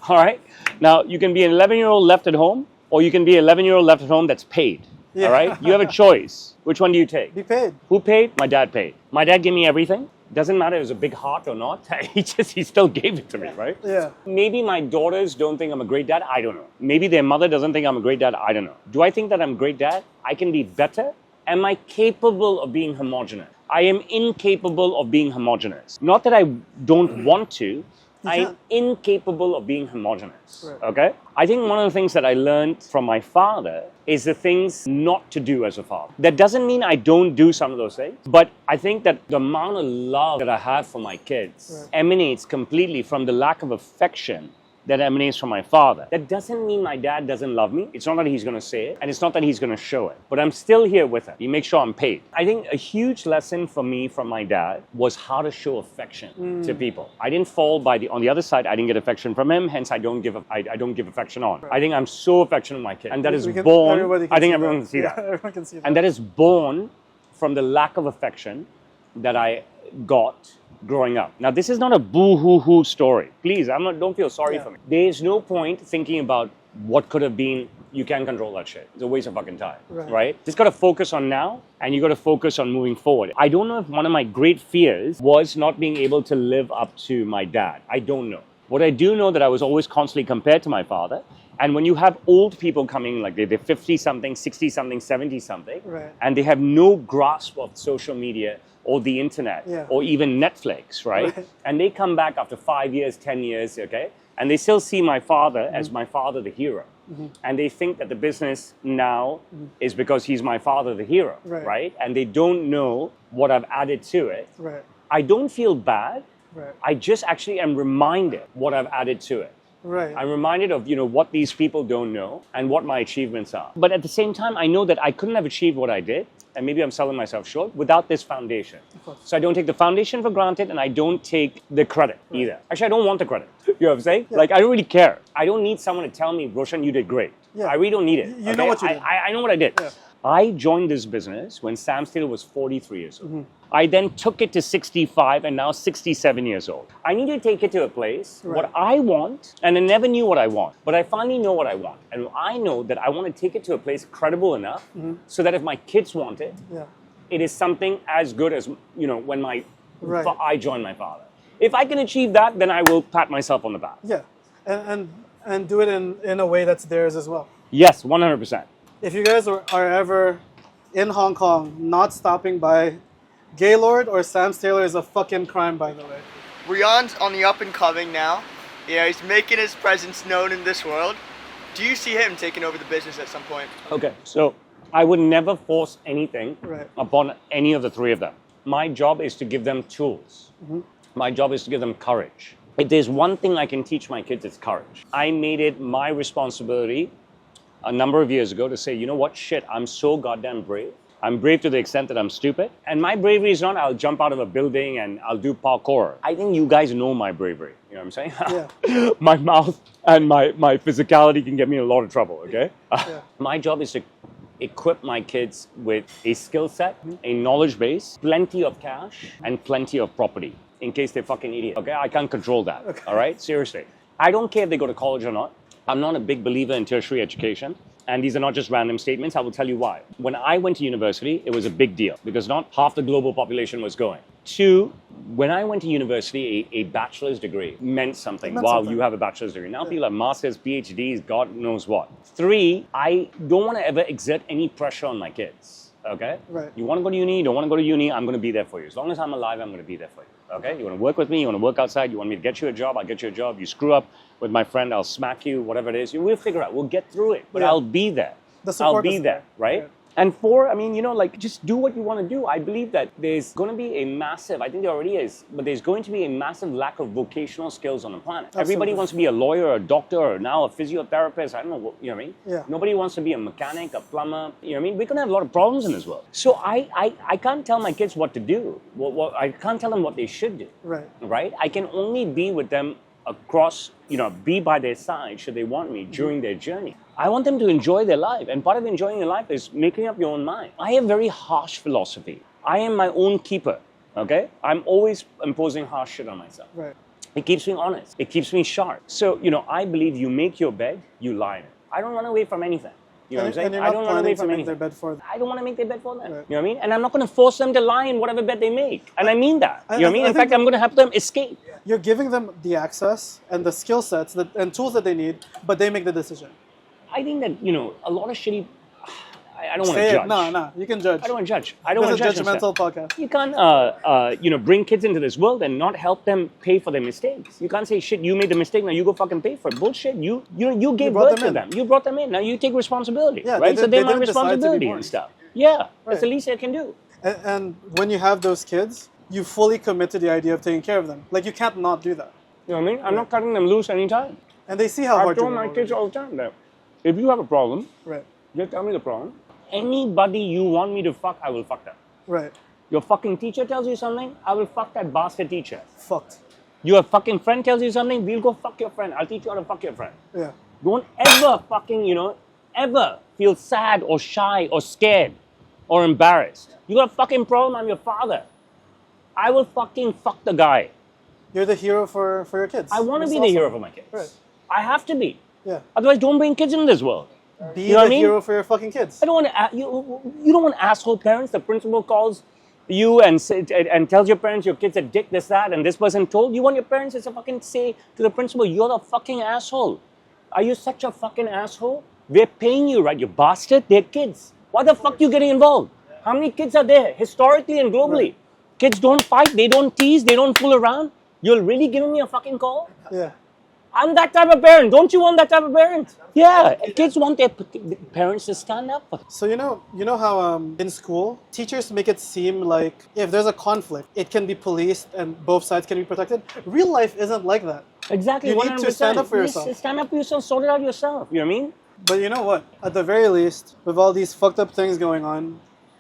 All right? Now, you can be an 11-year-old left at home, or you can be an 11-year-old left at home that's paid. Yeah. All right? You have a choice. Which one do you take? Be paid. Who paid? My dad paid. My dad gave me everything. Doesn't matter if it was a big heart or not. He still gave it to me, right? Yeah. Maybe my daughters don't think I'm a great dad. I don't know. Maybe their mother doesn't think I'm a great dad. I don't know. Do I think that I'm a great dad? I can be better. Am I capable of being homogenous? I am incapable of being homogenous. Not that I don't want to. I'm incapable of being homogenous. Right. Okay? I think one of the things that I learned from my father is the things not to do as a father. That doesn't mean I don't do some of those things, but I think that the amount of love that I have for my kids emanates completely from the lack of affection that emanates from my father. That doesn't mean my dad doesn't love me. It's not that he's going to say it, and it's not that he's going to show it, but I'm still here with him. He makes sure I'm paid. I think a huge lesson for me from my dad was how to show affection to people. I didn't fall on the other side. I didn't get affection from him, hence I don't give affection on. Right. I think I'm so affectionate with my kid, and that is born. I think everyone can see that. Everyone can see that. And that is born from the lack of affection that I got growing up. Now, this is not a boo-hoo-hoo story. Please, don't feel sorry for me. There is no point thinking about what could have been, you can't control that shit. It's a waste of fucking time, Right. right? Just got to focus on now, and you got to focus on moving forward. I don't know if one of my great fears was not being able to live up to my dad. I don't know. What I do know that I was always constantly compared to my father. And when you have old people coming, like they're 50-something, 60-something, 70-something, Right. and they have no grasp of social media or the internet Yeah. or even Netflix, right? And they come back after 5 years, 10 years, okay? And they still see my father as my father, the hero. And they think that the business now is because he's my father, the hero, Right. right? And they don't know what I've added to it. Right. I don't feel bad. Right. I just actually am reminded what I've added to it. Right. I'm reminded of, what these people don't know and what my achievements are. But at the same time, I know that I couldn't have achieved what I did, and maybe I'm selling myself short, without this foundation. So I don't take the foundation for granted, and I don't take the credit either. Actually, I don't want the credit. You know what I'm saying? Like, I don't really care. I don't need someone to tell me, Roshan, you did great. Yeah. I really don't need it. You know what you did. I know what I did. Yeah. I joined this business when Sam Tailor was 43 years old. I then took it to 65 and now 67 years old. I need to take it to a place, what I want, and I never knew what I want, but I finally know what I want. And I know that I want to take it to a place credible enough so that if my kids want it, Yeah. it is something as good as, when Right. I joined my father. If I can achieve that, then I will pat myself on the back. Yeah. And do it in a way that's theirs as well. Yes, 100%. If you guys are ever in Hong Kong, not stopping by Gaylord or Sam's Tailor is a fucking crime, by the way. Rian's on the up and coming now. He's making his presence known in this world. Do you see him taking over the business at some point? Okay, so I would never force anything Right. upon any of the three of them. My job is to give them tools. My job is to give them courage. If there's one thing I can teach my kids, it's courage. I made it my responsibility a number of years ago to say, you know what, shit, I'm so goddamn brave. I'm brave to the extent that I'm stupid. And my bravery is not I'll jump out of a building and I'll do parkour. I think you guys know my bravery. You know what I'm saying? Yeah. My mouth and my physicality can get me in a lot of trouble, okay? Yeah. My job is to equip my kids with a skill set, a knowledge base, plenty of cash, and plenty of property in case they're fucking idiots. Okay, I can't control that. Okay. All right, seriously. I don't care if they go to college or not. I'm not a big believer in tertiary education. And these are not just random statements. I will tell you why. When I went to university, it was a big deal because not half the global population was going. 2, when I went to university, a bachelor's degree meant something. It meant Wow, something. you have a bachelor's degree. Now people have masters, PhDs, God knows what. 3, I don't want to ever exert any pressure on my kids. Okay? Right. You want to go to uni, you don't want to go to uni, I'm going to be there for you. As long as I'm alive, I'm going to be there for you. Okay? You want to work with me, you want to work outside, you want me to get you a job, I'll get you a job. You screw up with my friend, I'll smack you, whatever it is. We'll figure out. We'll get through it. But Yeah. I'll be there. The support I'll be is there, right? Yeah. And 4, just do what you want to do. I believe that there's going to be a massive, I think there already is, but there's going to be a massive lack of vocational skills on the planet. Absolutely. Everybody wants to be a lawyer, a doctor, or now a physiotherapist. I don't know, you know what I mean? Yeah. Nobody wants to be a mechanic, a plumber. You know what I mean? We're going to have a lot of problems in this world. So I can't tell my kids what to do. I can't tell them what they should do. Right. Right? I can only be with them across, be by their side should they want me during their journey. I want them to enjoy their life. And part of enjoying your life is making up your own mind. I have very harsh philosophy. I am my own keeper. Okay? I'm always imposing harsh shit on myself. Right. It keeps me honest. It keeps me sharp. So, I believe you make your bed, you lie in it. I don't run away from anything. You know what I'm saying? And you're I not don't run away planning from to make anything. their bed for them. I don't want to make their bed for them. Right. You know what I mean? And I'm not going to force them to lie in whatever bed they make. And I mean that. You know what I mean? I In think fact, I'm going to help them escape. You're giving them the access and the skill sets and tools that they need, but they make the decision. I think that, a lot of shitty... I don't want Say to it. judge. No, you can judge. I don't want to judge. I don't want to This judge. is a judgmental myself. podcast. You can't, bring kids into this world and not help them pay for their mistakes. You can't say, shit, you made the mistake, now you go fucking pay for it. Bullshit. You gave brought birth them to them. You brought them in. Now you take responsibility. Yeah, right? they So they're didn't my decide to be responsibility born. and stuff. Yeah. Right. That's the least I can do. And when you have those kids, you fully commit to the idea of taking care of them. Like, you can't not do that. You know what I mean? I'm not cutting them loose anytime. And they see how I hard you told my work. kids all the time that if you have a problem, Right, just tell me the problem. Anybody you want me to fuck, I will fuck them. right. Your fucking teacher tells you something, I will fuck that bastard teacher. Fucked. Your fucking friend tells you something, we'll go fuck your friend. I'll teach you how to fuck your friend. Yeah. Don't ever fucking, ever feel sad or shy or scared or embarrassed. You got a fucking problem, I'm your father. I will fucking fuck the guy. You're the hero for your kids. I want to That's be awesome. the hero for my kids. Right. I have to be. Yeah. Otherwise, don't bring kids into this world. Be You know what the I mean? hero for your fucking kids. I don't want to. You don't want asshole parents. The principal calls you and tells your parents your kid's a dick, this, that, and this person told. You want your parents to fucking say to the principal, "You're the fucking asshole." Are you such a fucking asshole? We're paying you, right? You bastard. They're kids. Why the fuck you getting involved? How many kids are there historically and globally? Right. Kids don't fight. They don't tease. They don't fool around. You're really giving me a fucking call? Yeah. I'm that type of parent. Don't you want that type of parent? Yeah, kids want their parents to stand up for them. So you know how in school teachers make it seem like if there's a conflict, it can be policed and both sides can be protected. Real life isn't like that. Exactly. You need to stand up for Yes, yourself. stand up for yourself. Sort it out yourself. You know what I mean? But you know what? At the very least, with all these fucked up things going on,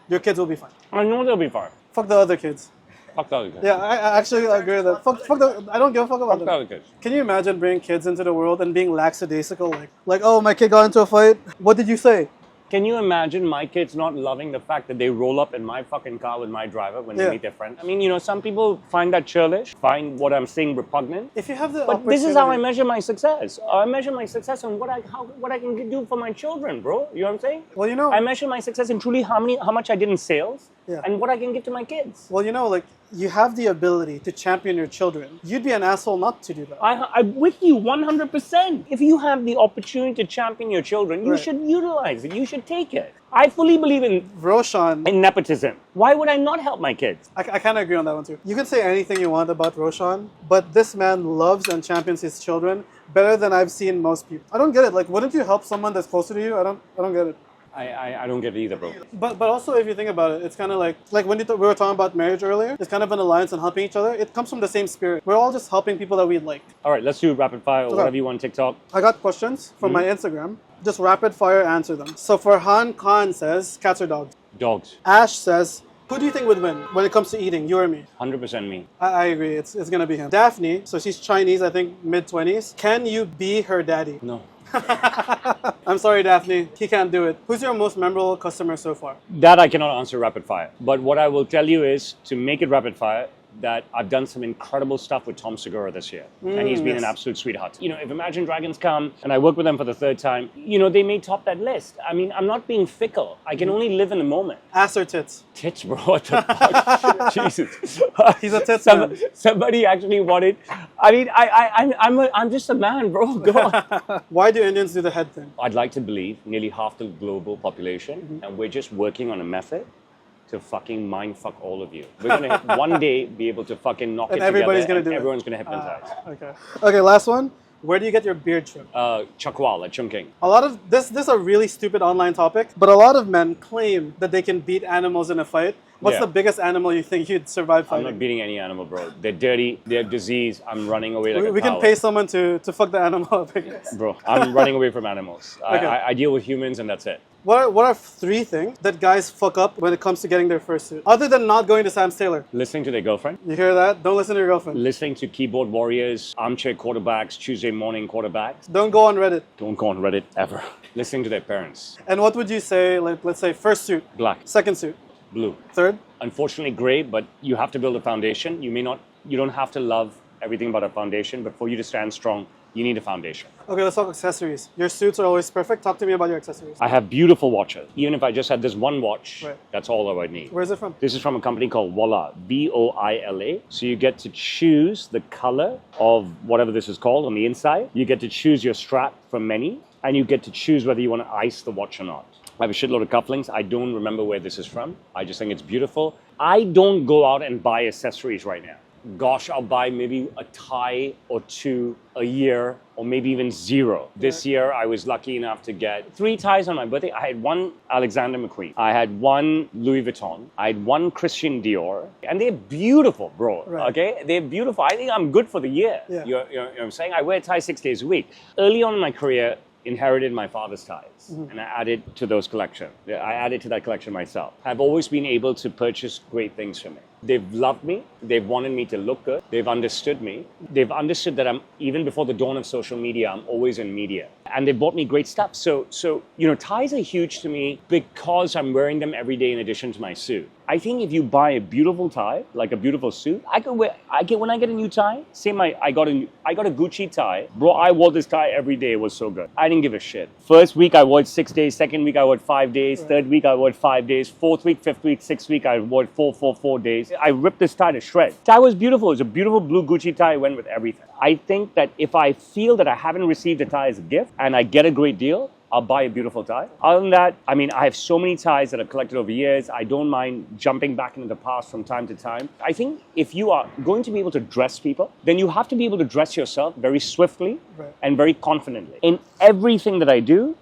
your kids will be fine. I know they'll be fine. Fuck the other kids. Fuck the other kids. Yeah, I actually agree with that. Fuck the. I don't give a fuck about Fuck the them. other kids. Can you imagine bringing kids into the world and being lackadaisical, like, oh, my kid got into a fight. What did you say? Can you imagine my kids not loving the fact that they roll up in my fucking car with my driver when they Yeah. meet their friend? I mean, you know, some people find that churlish, find what I'm saying repugnant. If you have the But this is how I opportunity- measure my success. I measure my success on what I can do for my children, bro. You know what I'm saying? Well, you know, I measure my success in truly how much I did in sales Yeah. and what I can give to my kids. well, you know, like you have the ability to champion your children. You'd be an asshole not to do that. I'm with you 100%. If you have the opportunity to champion your children, you Right. should utilize it. You should take it. I fully believe Roshan, in nepotism. Why would I not help my kids? I kind of agree on that one too. You can say anything you want about Roshan, but this man loves and champions his children better than I've seen most people. I don't get it. Like, wouldn't you help someone that's closer to you? I don't get it. I don't get it either, bro. But also, if you think about it, it's kind of like when we were talking about marriage earlier. It's kind of an alliance and helping each other. It comes from the same spirit. We're all just helping people that we like. All right, let's do rapid fire or Okay. whatever you want on TikTok. I got questions from my Instagram. Just rapid fire answer them. So Farhan Khan says, cats or dogs? Dogs. Ash says, who do you think would win when it comes to eating, you or me? 100% me. I agree. It's gonna be him. Daphne, so she's Chinese, I think mid-20s. Can you be her daddy? No. I'm sorry, Daphne. He can't do it. Who's your most memorable customer so far? That I cannot answer rapid fire. But what I will tell you is to make it rapid fire, that I've done some incredible stuff with Tom Segura this year. And he's been yes. an absolute sweetheart. You know, if Imagine Dragons come and I work with them for the third time, you know, they may top that list. I mean, I'm not being fickle. I can only live in the moment. Ass or tits? Tits, bro. What the fuck? Jesus. He's a tits man. Somebody actually wanted. I mean, I'm just a man, bro. Go on. Why do Indians do the head thing? I'd like to believe nearly half the global population, and we're just working on a method to fucking mind fuck all of you. We're gonna one day be able to fucking knock And it everybody's together, gonna do it. everyone's gonna hypnotize. Okay. Okay, last one. Where do you get your beard trimmed? Chakwal at Chungking. A lot of this is a really stupid online topic, but a lot of men claim that they can beat animals in a fight. What's Yeah. the biggest animal you think you'd survive I'm fighting? not beating any animal, bro. They're dirty. They're disease. I'm running away like a we can cow. pay someone to fuck the animal up, I guess. Bro, I'm running away from animals. Okay. I deal with humans, and that's it. What are 3 things that guys fuck up when it comes to getting their first suit? Other than not going to Sam's Tailor. Listening to their girlfriend. You hear that? Don't listen to your girlfriend. Listening to keyboard warriors, armchair quarterbacks, Tuesday morning quarterbacks. Don't go on Reddit. Don't go on Reddit ever. Listening to their parents. And what would you say, like, let's say first suit, Black, second suit, blue. third? Unfortunately, gray, but you have to build a foundation. You don't have to love everything about a foundation, but for you to stand strong, you need a foundation. Okay, let's talk accessories. Your suits are always perfect. Talk to me about your accessories. I have beautiful watches. Even if I just had this one watch, Right. that's all I would need. Where's it from? This is from a company called Voila, Voila. So you get to choose the color of whatever this is called on the inside. You get to choose your strap from many, and you get to choose whether you want to ice the watch or not. I have a shitload of cufflinks. I don't remember where this is from. I just think it's beautiful. I don't go out and buy accessories right now. Gosh, I'll buy maybe a tie or 2 a year, or maybe even 0. This year, I was lucky enough to get 3 ties on my birthday. I had 1 Alexander McQueen. I had 1 Louis Vuitton. I had 1 Christian Dior. And they're beautiful, bro. Right. Okay? They're beautiful. I think I'm good for the year. Yeah. You know what I'm saying? I wear ties 6 days a week. Early on in my career, inherited my father's ties, and I added to those collection. I added to that collection myself. I've always been able to purchase great things for me. They've loved me. They've wanted me to look good. They've understood me. They've understood that even before the dawn of social media, I'm always in media. And they bought me great stuff. So ties are huge to me because I'm wearing them every day in addition to my suit. I think if you buy a beautiful tie, like a beautiful suit, when I get a new tie, I got a Gucci tie. Bro, I wore this tie every day. It was so good. I didn't give a shit. First week I wore it 6 days, second week I wore it 5 days, third week I wore it 5 days, fourth week, fifth week, sixth week I wore it 4 days. I ripped this tie to shreds. Tie was beautiful. It was a beautiful blue Gucci tie. It went with everything. I think that if I feel that I haven't received a tie as a gift and I get a great deal, I'll buy a beautiful tie. Other than that, I mean, I have so many ties that I've collected over years. I don't mind jumping back into the past from time to time. I think if you are going to be able to dress people, then you have to be able to dress yourself very swiftly and very confidently. In everything that I do,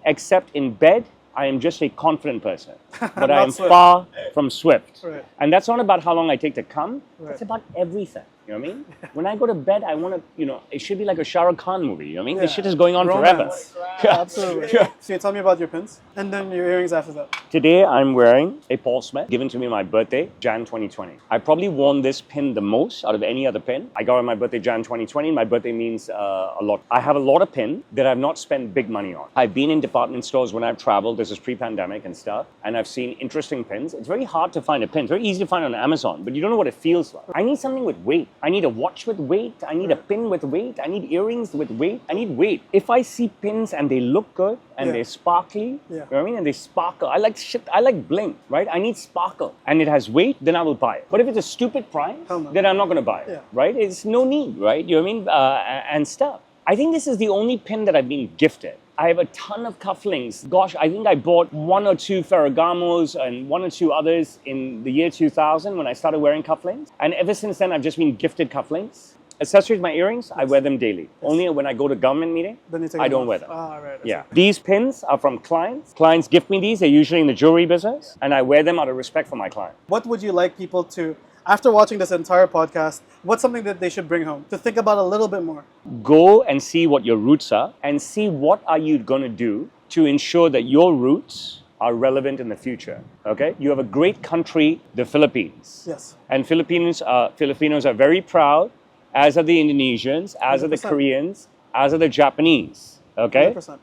except in bed, I am just a confident person. But I am far from swift. And that's not about how long I take to come. It's about everything. You know what I mean? When I go to bed, I want to, it should be like a Shah Rukh Khan movie. You know what I mean? This shit is going on forever. Absolutely. So you tell me about your pins and then your earrings after that. Today, I'm wearing a Paul Smith given to me on my birthday, Jan 2020. I've probably worn this pin the most out of any other pin. I got it on my birthday, Jan 2020. My birthday means a lot. I have a lot of pins that I've not spent big money on. I've been in department stores when I've traveled. This is pre-pandemic and stuff. And I've seen interesting pins. It's very hard to find a pin. It's very easy to find on Amazon, but you don't know what it feels like. I need something with weight. I need a watch with weight. I need a pin with weight. I need earrings with weight. I need weight. If I see pins and they look good and they're sparkly, you know what I mean? And they sparkle. I like shit. I like bling, right? I need sparkle. And it has weight, then I will buy it. But if it's a stupid price, then I'm not going to buy it, right? It's no need, right? You know what I mean? And stuff. I think this is the only pin that I've been gifted. I have a ton of cufflinks. Gosh, I think I bought 1 or 2 Ferragamos and 1 or 2 others in the year 2000 when I started wearing cufflinks. And ever since then, I've just been gifted cufflinks. Accessories, my earrings, I wear them daily. Only when I go to government meeting, I don't wear them. Yeah. These pins are from clients. Clients gift me these. They're usually in the jewelry business. And I wear them out of respect for my client. What would you like people to, after watching this entire podcast, what's something that they should bring home to think about a little bit more? Go and see what your roots are and see what are you going to do to ensure that your roots are relevant in the future, okay? You have a great country, the Philippines. Yes. And Filipinos are very proud, as are the Indonesians, as 100%. Are the Koreans, as are the Japanese, okay? 100%.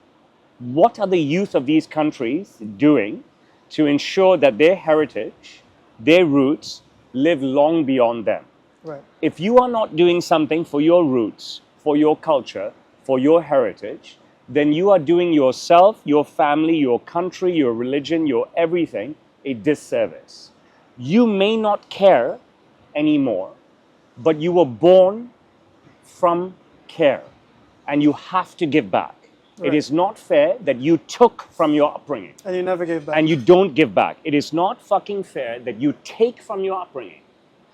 What are the youth of these countries doing to ensure that their heritage, their roots, live long beyond them? Right. If you are not doing something for your roots, for your culture, for your heritage, then you are doing yourself, your family, your country, your religion, your everything a disservice. You may not care anymore, but you were born from care and you have to give back. Right. It is not fair that you took from your upbringing. And you never gave back. And you don't give back. It is not fucking fair that you take from your upbringing.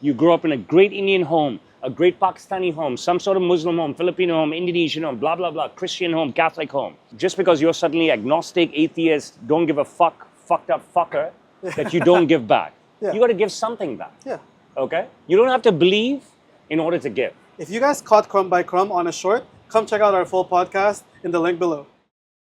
You grew up in a great Indian home, a great Pakistani home, some sort of Muslim home, Filipino home, Indonesian home, blah, blah, blah, Christian home, Catholic home. Just because you're suddenly agnostic, atheist, don't give a fuck, fucked up fucker, that you don't give back. You got to give something back. Yeah. Okay? You don't have to believe in order to give. If you guys caught Crumb by Crumb on a short, come check out our full podcast in the link below.